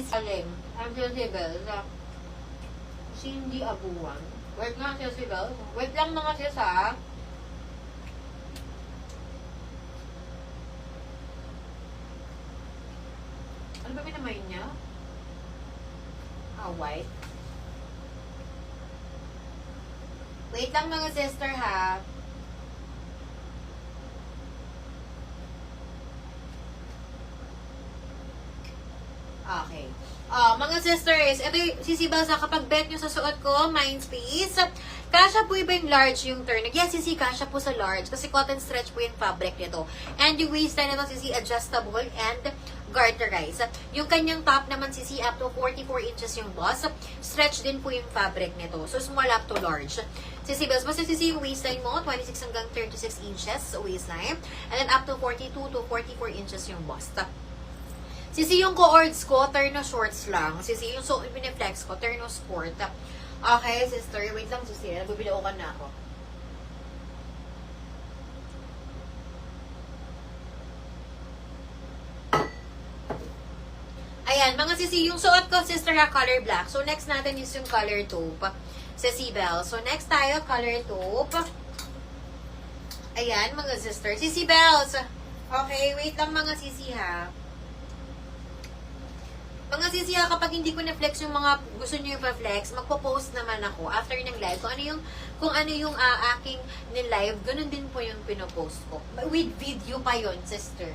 Salim. Ang Sibel. Cindy Abuan. Wait nga siya Sibel. Wait lang mga sis ha. Ano ba pinamain niya? White. Wait lang mga sister ha. Okay. Mga sisters, ito yung sisibal sa kapag bet nyo sa suot ko, Mindspace. Kasha po iba yung large yung turn. Yes, sisi, kasha po sa large. Kasi cotton stretch po yung fabric nito. And yung waistline nito, sisi, adjustable and garterized. Yung kanyang top naman, sisi, up to 44 inches yung boss. Stretch din po yung fabric nito. So, small up to large. Sisi, basta sisi yung waistline mo, 26 hanggang 36 inches waistline. And then up to 42 to 44 inches yung bust. Sisi yung co-ords ko, terno shorts lang. Sisi yung piniflex ko, terno sport. Okay, sister. Wait lang, sisi. Nagbibilaukan na ako. Ayan, mga sisi, yung suot ko, sister, ha, color black. So, next natin is yung color taupe. Sisi Bell. So, next tayo, color taupe. Ayan, mga sister. Sisi Bells. Okay, wait lang mga sisi, ha. Mga sisi, ha, kapag hindi ko na-flex yung mga gusto nyo yung pa-flex, magpo-post naman ako after ng live. Kung ano yung aking ni-live, ganun din po yung pinopost ko. With video pa yon sister.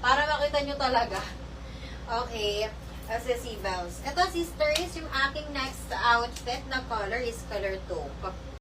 Para makita nyo talaga. Okay. Sisi Bells. Ito, sister, is yung aking next outfit na color is color taupe.